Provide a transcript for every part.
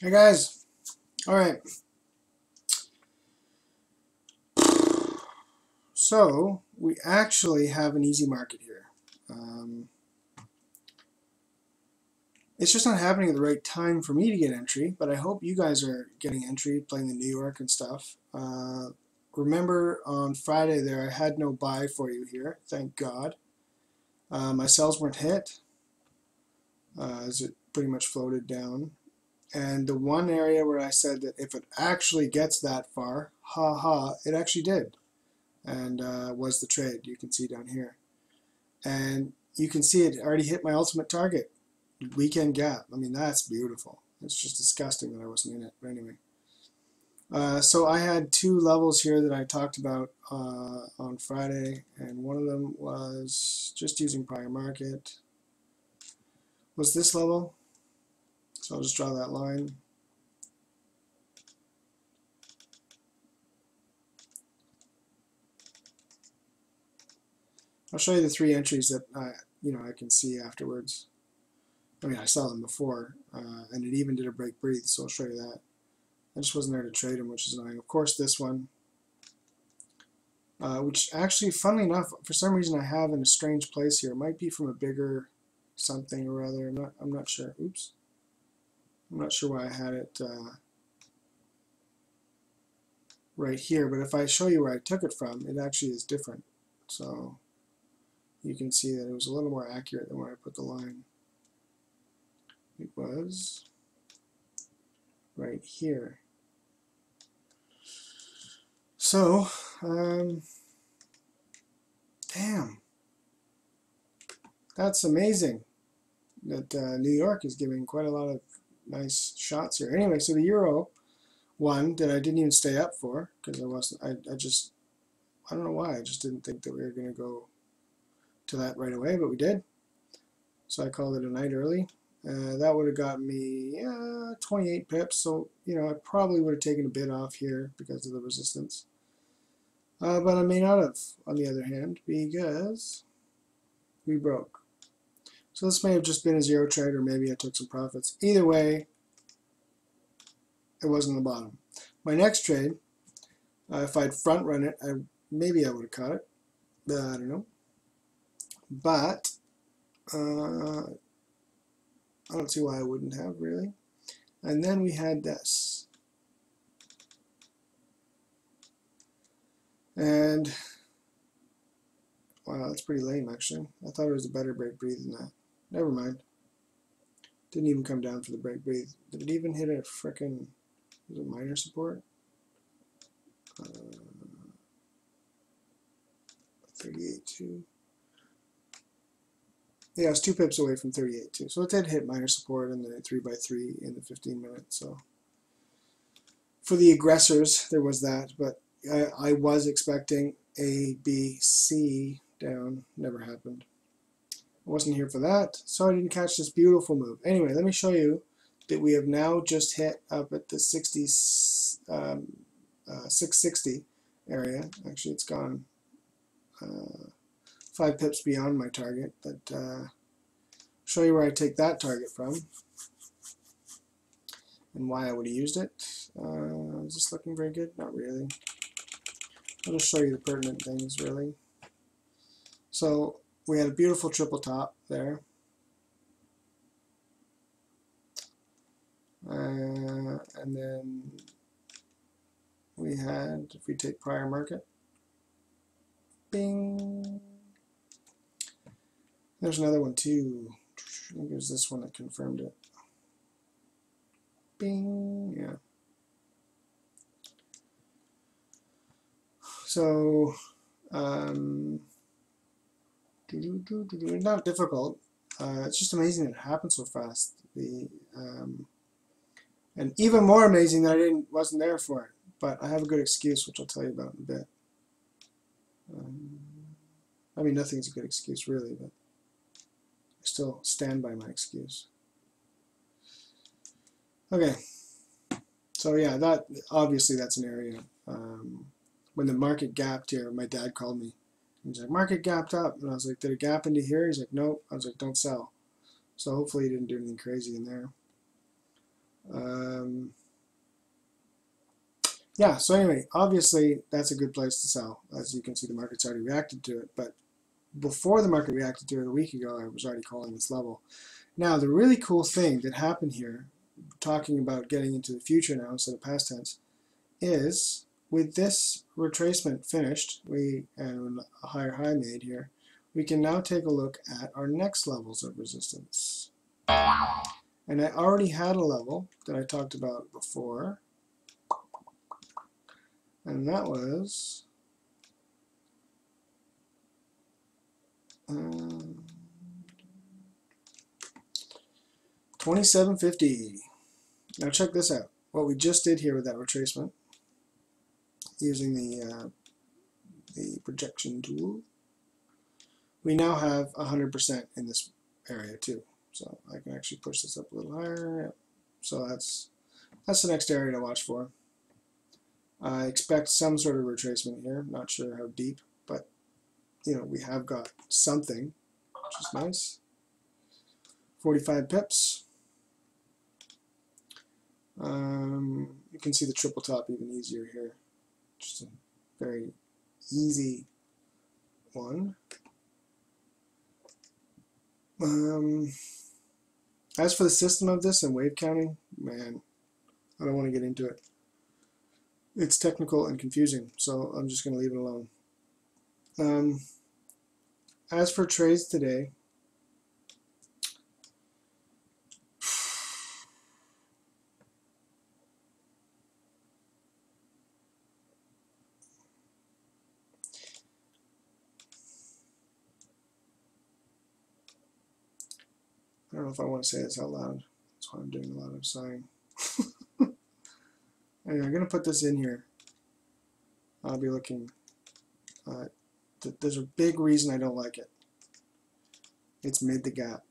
Hey guys, all right. So we actually have an easy market here. It's just not happening at the right time for me to get entry, but I hope you guys are getting entry, playing the New York and stuff. Remember on Friday there, I had no buy for you here, thank God. My sells weren't hit, as it pretty much floated down. And the one area where I said that if it actually gets that far, it actually did. And was the trade you can see down here. And you can see it already hit my ultimate target, weekend gap. I mean, that's beautiful. It's just disgusting that I wasn't in it. But anyway, so I had two levels here that I talked about on Friday, and one of them was just using prior market. Was this level? So I'll just draw that line. I'll show you the three entries that I can see afterwards. I mean, I saw them before, and it even did a break breathe, so I'll show you that. I just wasn't there to trade them, which is annoying. Of course, this one, which actually, funnily enough, for some reason I have in a strange place here. It might be from a bigger something or other. I'm not sure. Oops. I'm not sure why I had it right here, but if I show you where I took it from, it actually is different. So you can see that it was a little more accurate than where I put the line. It was right here. So, damn, that's amazing that New York is giving quite a lot of nice shots here. Anyway, so the Euro one that I didn't even stay up for because I wasn't, I don't know why, I just didn't think that we were going to go to that right away, but we did. So I called it a night early. That would have got me 28 pips, so I probably would have taken a bit off here because of the resistance. But I may not have, on the other hand, because we broke. So this may have just been a zero trade, or maybe I took some profits. Either way, it wasn't the bottom. My next trade, if I'd front run it, maybe I would have caught it. I don't know. But I don't see why I wouldn't have, really. And then we had this. And wow, that's pretty lame, actually. I thought it was a better break breathe than that. Never mind. Didn't even come down for the break breathe. Did it even hit a frickin', was it minor support? 38.2. Yeah, it's 2 pips away from 38.2. So it did hit minor support in the 3x3 in the 15 minutes. So for the aggressors, there was that. But I was expecting A, B, C down. Never happened. I wasn't here for that, so I didn't catch this beautiful move. Anyway, let me show you that we have now just hit up at the 660 area. Actually, it's gone 5 pips beyond my target, but show you where I take that target from and why I would have used it. Is this looking very good? Not really. I'll just show you the pertinent things, really. So we had a beautiful triple top there. And then we had, if we take prior market, bing. There's another one too. I think it was this one that confirmed it. Bing, yeah. So, not difficult. It's just amazing that it happened so fast. And even more amazing that I wasn't there for it. But I have a good excuse, which I'll tell you about in a bit. I mean, nothing's a good excuse really, but I still stand by my excuse. Okay. So yeah, that obviously that's an area. When the market gapped here, my dad called me. He's like, market gapped up. And I was like, did it gap into here? He's like, nope. I was like, don't sell. So hopefully he didn't do anything crazy in there. Yeah, so anyway, obviously that's a good place to sell. As you can see, the market's already reacted to it, but before the market reacted to it a week ago, I was already calling this level. Now, the really cool thing that happened here, talking about getting into the future now instead of past tense, is with this retracement finished, and a higher high made here, we can now take a look at our next levels of resistance. And I already had a level that I talked about before, and that was 2750. Now check this out. What we just did here with that retracement, using the projection tool, we now have 100% in this area too. So I can actually push this up a little higher. So that's the next area to watch for. I expect some sort of retracement here. Not sure how deep, but you know, we have got something, which is nice. 45 pips. You can see the triple top even easier here. Just a very easy one. As for the system of this and wave counting, man, I don't want to get into it. It's technical and confusing, so I'm just going to leave it alone. As for trades today, I don't know if I want to say this out loud. That's why I'm doing a lot of sighing. Anyway, I'm going to put this in here. I'll be looking. There's a big reason I don't like it. It's mid the gap.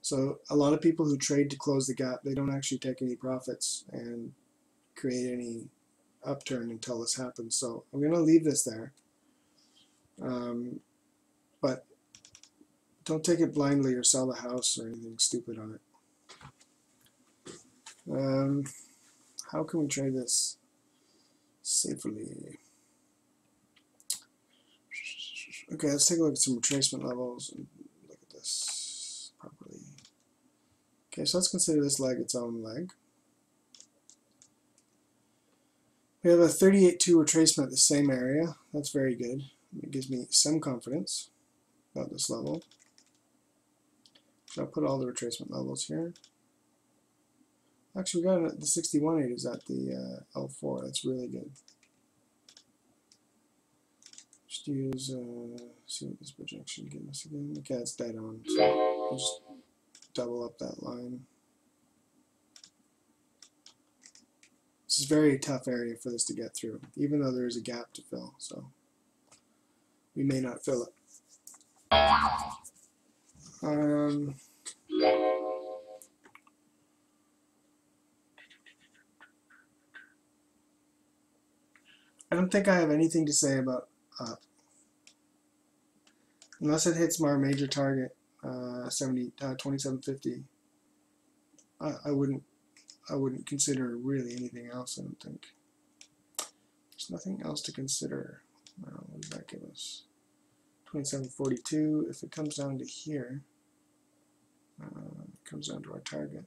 So a lot of people who trade to close the gap, they don't actually take any profits and create any upturn until this happens. So I'm going to leave this there. But don't take it blindly or sell the house or anything stupid on it. How can we trade this safely? Okay, let's take a look at some retracement levels and look at this properly. Okay, so let's consider this leg its own leg. We have a 38.2 retracement at the same area. That's very good. It gives me some confidence about this level. So I'll put all the retracement levels here. Actually, we got the 61.8 is at the L4. That's really good. Just use, see what this projection gives us again. Okay, it's dead on. So we'll just double up that line. This is a very tough area for this to get through, even though there is a gap to fill. So we may not fill it. I don't think I have anything to say about up. Unless it hits our major target, 2750. I wouldn't consider really anything else. I don't think. There's nothing else to consider. What does that give us? 2742. If it comes down to here, it comes down to our target.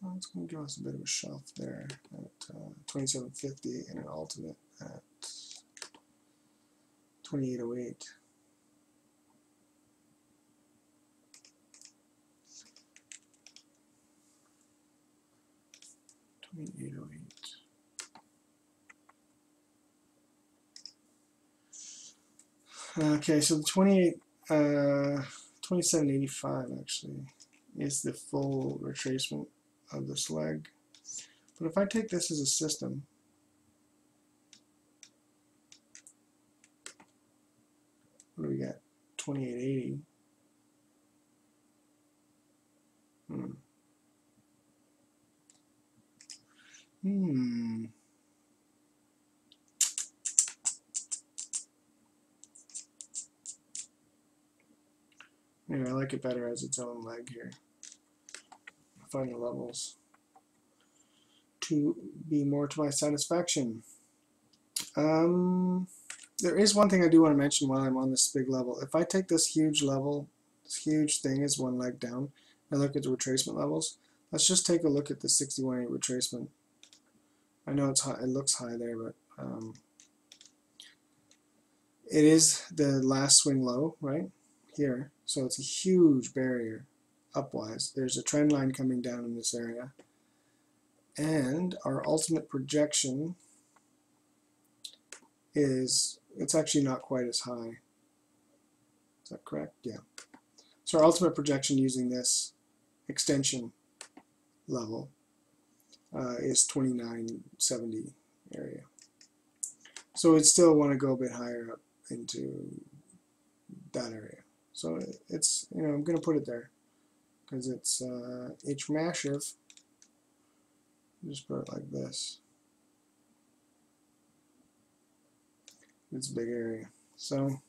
Well, it's going to give us a bit of a shelf there at 2750 and an ultimate at 2808. Okay, so the 2785 actually is the full retracement of this leg. But if I take this as a system, what do we got? 2880. Yeah, Anyway, I like it better as its own leg here. Find the levels to be more to my satisfaction. There is one thing I do want to mention while I'm on this big level. If I take this huge level, this huge thing is one leg down, and look at the retracement levels, let's just take a look at the 61.8 retracement. I know it's high, it looks high there, but it is the last swing low right here, so it's a huge barrier upwise. There's a trend line coming down in this area, and our ultimate projection is, it's actually not quite as high. Is that correct? Yeah. So our ultimate projection using this extension level is 2970 area. So we'd still want to go a bit higher up into that area. So it's, you know, I'm going to put it there because it's H massive. Just put it like this. It's a big area. So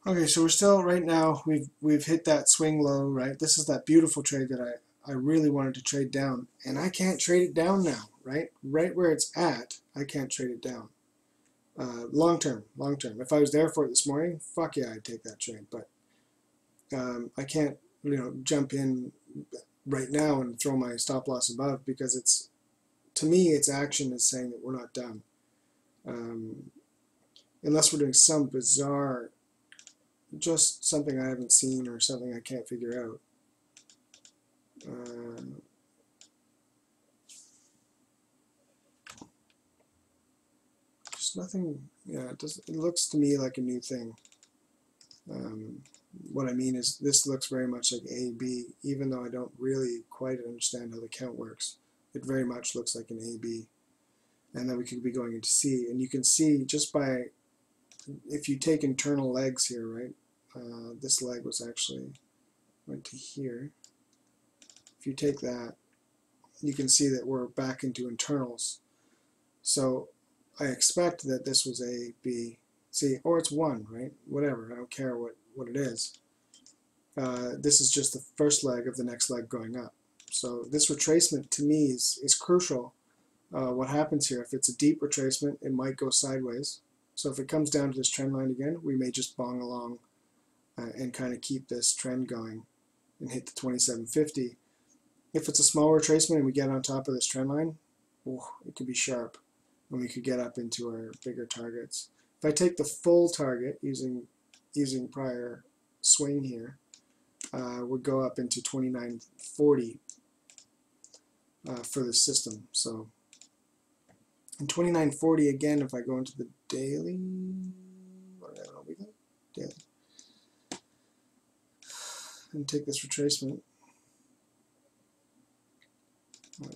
okay, so we're still right now, we've hit that swing low, right? This is that beautiful trade that I really wanted to trade down, and I can't trade it down now, right? Right where it's at, I can't trade it down. Long term. If I was there for it this morning, fuck yeah, I'd take that trade. But I can't, you know, jump in right now and throw my stop loss above, because it's, to me, its action is saying that we're not done. Unless we're doing some bizarre, just something I haven't seen or something I can't figure out. Just nothing, yeah, it looks to me like a new thing. What I mean is this looks very much like A, B, even though I don't really quite understand how the count works. It very much looks like an A, B. And then we could be going into C. And you can see just by, if you take internal legs here, right? This leg was actually, went to here. If you take that, you can see that we're back into internals. So I expect that this was A, B, C, or it's 1, right? Whatever, I don't care what it is. This is just the first leg of the next leg going up. So this retracement to me is crucial. What happens here, if it's a deep retracement, it might go sideways. So if it comes down to this trend line again, we may just bong along and kind of keep this trend going and hit the 2750. If it's a small retracement and we get on top of this trend line, it could be sharp, and we could get up into our bigger targets. If I take the full target using prior swing here, would go up into 2940 for the system. So in 2940 again, if I go into the daily, daily, and take this retracement,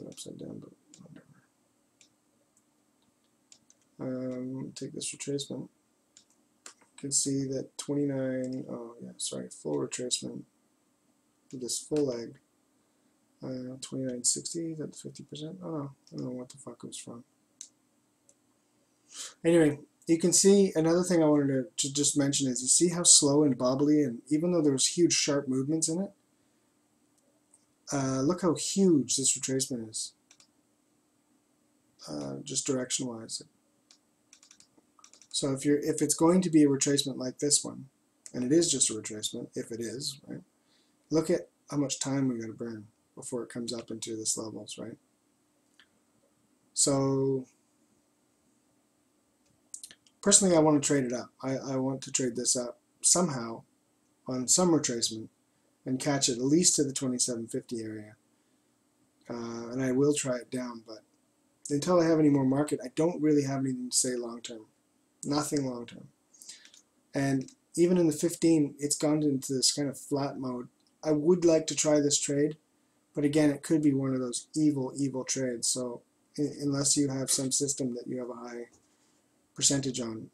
upside down, but whatever. Take this retracement. You can see that 29, oh yeah, sorry, full retracement with this full leg. 2960, that's 50%. Oh, I don't know what the fuck it was from. Anyway, you can see another thing I wanted to just mention is you see how slow and bubbly, and even though there was huge sharp movements in it, look how huge this retracement is, just direction wise. So if it's going to be a retracement like this one, and it is just a retracement, if it is, right? Look at how much time we got to burn before it comes up into this levels, right? So personally, I want to trade it up. I want to trade this up somehow on some retracement and catch it at least to the 2750 area. And I will try it down, but until I have any more market, I don't really have anything to say long term. Nothing long term. And even in the 15, it's gone into this kind of flat mode. I would like to try this trade, but again, it could be one of those evil trades. So unless you have some system that you have a high percentage on,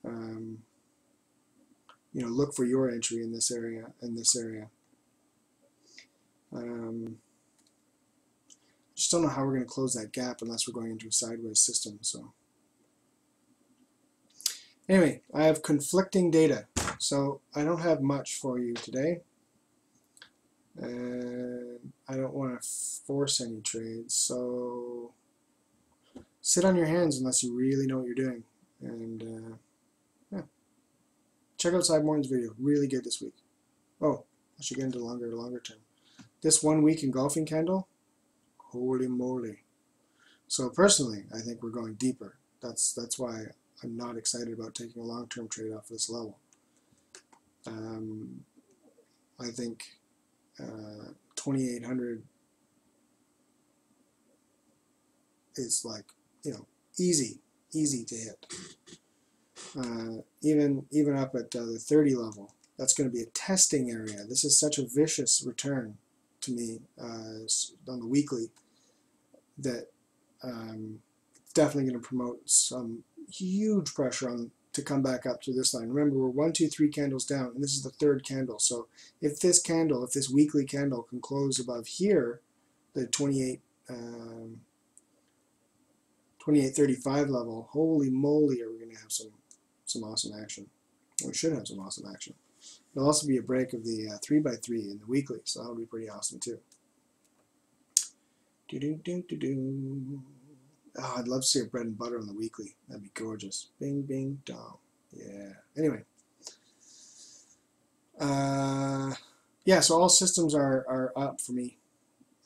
you know, look for your entry in this area just don't know how we're going to close that gap unless we're going into a sideways system. So anyway, I have conflicting data. So I don't have much for you today, and I don't want to force any trades, so sit on your hands unless you really know what you're doing. And yeah, check out Cyborn's video, really good this week. Oh, I should get into longer term. This 1 week engulfing candle, holy moly. So personally, I think we're going deeper. That's why I'm not excited about taking a long-term trade off this level. I think 2,800 is like, you know, easy to hit. Even up at the 30 level, that's going to be a testing area. This is such a vicious return to me on the weekly that it's definitely going to promote some huge pressure on to come back up to this line. Remember, we're 1, 2, 3 candles down, and this is the third candle. So if this weekly candle can close above here, the 28.35 level, holy moly, are we going to have some awesome action. We should have some awesome action. There'll also be a break of the 3x3 in the weekly, so that'll be pretty awesome too. Oh, I'd love to see a bread and butter on the weekly. That'd be gorgeous. Bing, bing, dong. Yeah. Anyway. Yeah, so all systems are up for me.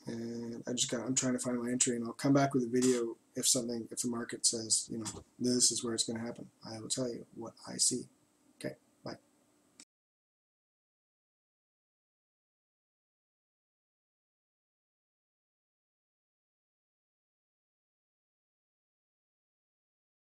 And I'm trying to find my entry, and I'll come back with a video if the market says, you know, this is where it's going to happen. I will tell you what I see.